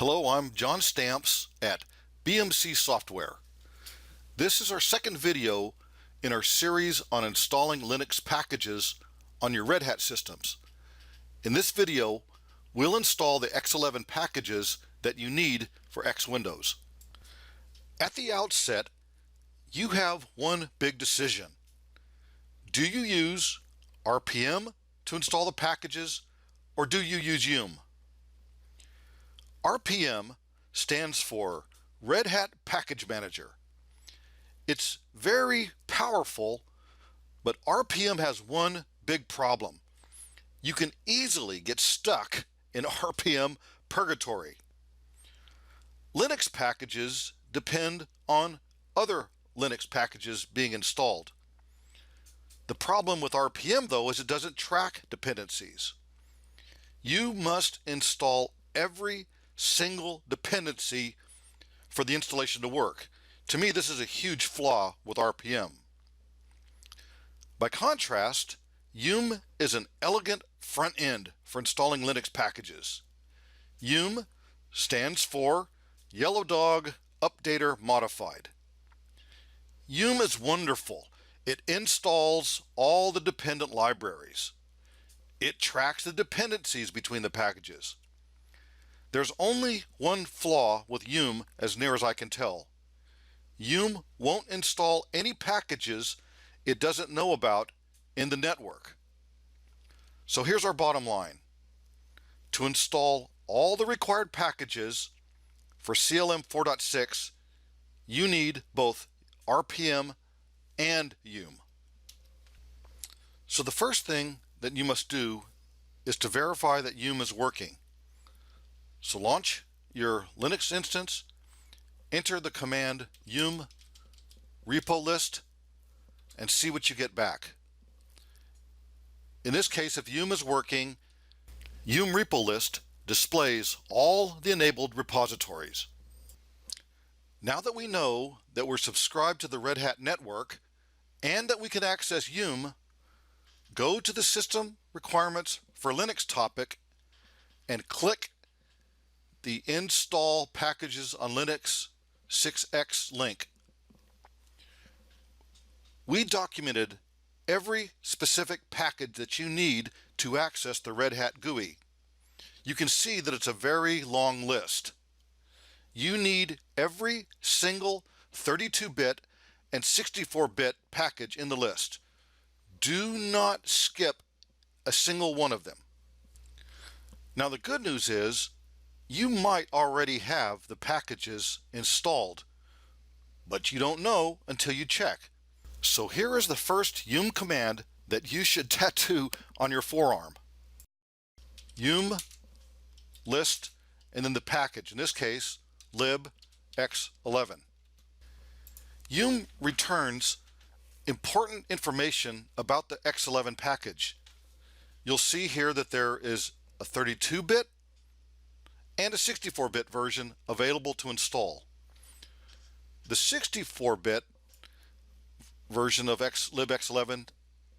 Hello, I'm John Stamps at BMC Software. This is our second video in our series on installing Linux packages on your Red Hat systems. In this video, we'll install the X11 packages that you need for X Windows. At the outset, you have one big decision. Do you use RPM to install the packages, or do you use Yum? RPM stands for Red Hat Package Manager. It's very powerful, but RPM has one big problem. You can easily get stuck in RPM purgatory. Linux packages depend on other Linux packages being installed. The problem with RPM, though, is it doesn't track dependencies. You must install every single dependency for the installation to work. To me, this is a huge flaw with RPM. By contrast, Yum is an elegant front end for installing Linux packages. Yum stands for Yellow Dog Updater Modified. Yum is wonderful. It installs all the dependent libraries. It tracks the dependencies between the packages. There's only one flaw with Yum as near as I can tell. Yum won't install any packages it doesn't know about in the network. So here's our bottom line. To install all the required packages for CLM 4.6, you need both RPM and Yum. So the first thing that you must do is to verify that Yum is working. So launch your Linux instance, enter the command yum repo list, and see what you get back. In this case, if Yum is working, yum repo list displays all the enabled repositories. Now that we know that we're subscribed to the Red Hat network and that we can access Yum, go to the System Requirements for Linux topic and click the Install Packages on Linux 6x link. We documented every specific package that you need to access the Red Hat GUI. You can see that it's a very long list. You need every single 32-bit and 64-bit package in the list. Do not skip a single one of them. Now the good news is you might already have the packages installed, but you don't know until you check. So here is the first Yum command that you should tattoo on your forearm. Yum list and then the package, in this case lib x11. Yum returns important information about the X11 package. You'll see here that there is a 32-bit and a 64-bit version available to install. The 64-bit version of libx11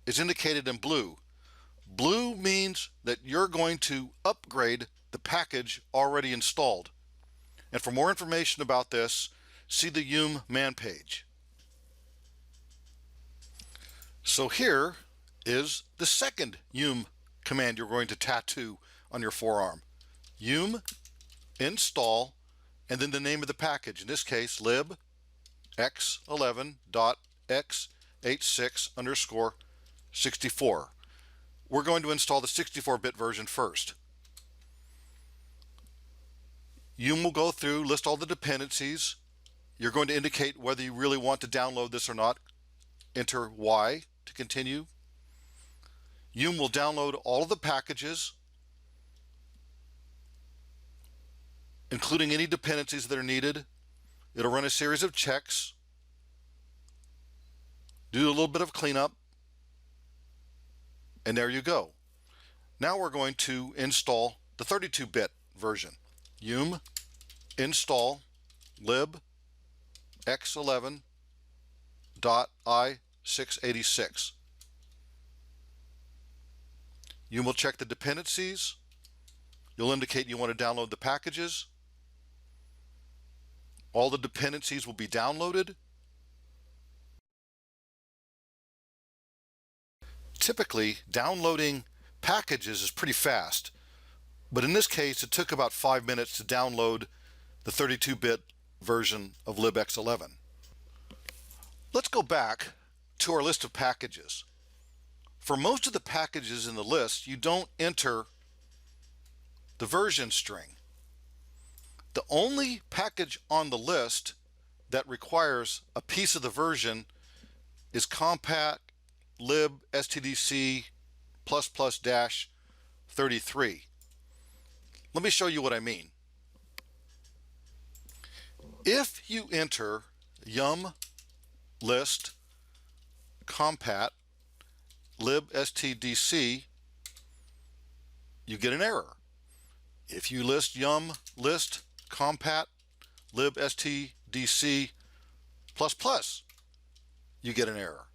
is indicated in blue. Blue means that you're going to upgrade the package already installed. And for more information about this, see the Yum man page. So here is the second Yum command you're going to tattoo on your forearm. Yum install and then the name of the package, in this case lib x11.x86_64. We're going to install the 64-bit version first. Yum will go through, list all the dependencies. You're going to indicate whether you really want to download this or not. Enter Y to continue. Yum will download all of the packages, including any dependencies that are needed. It'll run a series of checks, do a little bit of cleanup, and there you go. Now we're going to install the 32-bit version. Yum install lib x11.i686. Yum will check the dependencies. You'll indicate you want to download the packages. all the dependencies will be downloaded. Typically, downloading packages is pretty fast, but in this case, it took about 5 minutes to download the 32-bit version of libx11. Let's go back to our list of packages. For most of the packages in the list, you don't enter the version string. The only package on the list that requires a piece of the version is compat lib stdc ++-33. Let me show you what I mean. If you enter yum list compat lib stdc, you get an error. If you list yum list compat lib stdc ++, you get an error.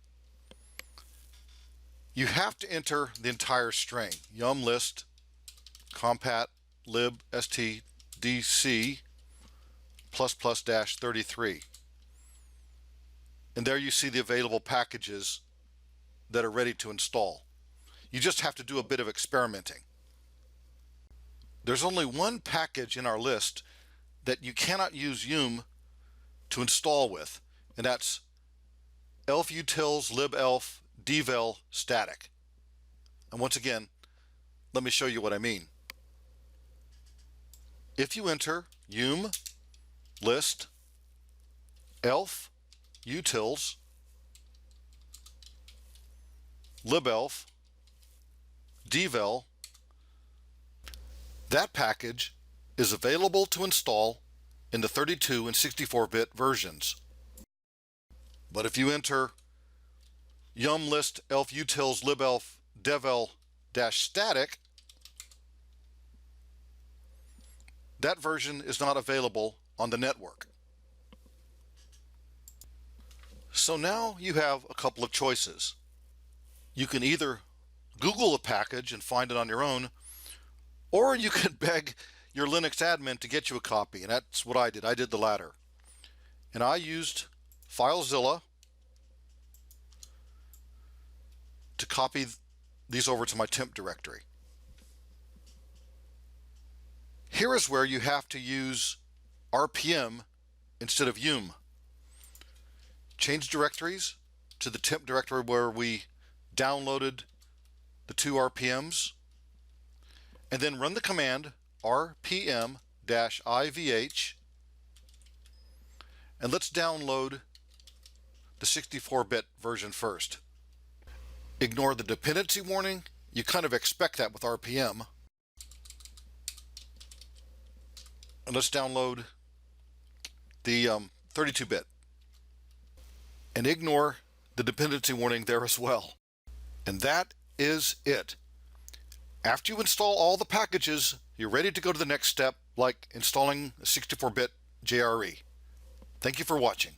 You have to enter the entire string, yum list compat lib stdc ++-33. And there you see the available packages that are ready to install. You just have to do a bit of experimenting. There's only one package in our list that you cannot use yum to install with, and that's elf-utils libelf devel static. And once again, let me show you what I mean. If you enter yum list elf utils libelf devel, that package is available to install in the 32 and 64-bit versions. But if you enter yum list elf utils libelf devel -static, that version is not available on the network. So now you have a couple of choices. You can either Google a package and find it on your own, or you can beg your Linux admin to get you a copy, and that's what I did. I did the latter. And I used FileZilla to copy these over to my temp directory. Here is where you have to use RPM instead of yum. Change directories to the temp directory where we downloaded the 2 RPMs, and then run the command rpm-ivh, and let's download the 64-bit version first. Ignore the dependency warning. You kind of expect that with RPM. And let's download the 32-bit. And ignore the dependency warning there as well. And that is it. After you install all the packages, you're ready to go to the next step, like installing a 64-bit JRE. Thank you for watching.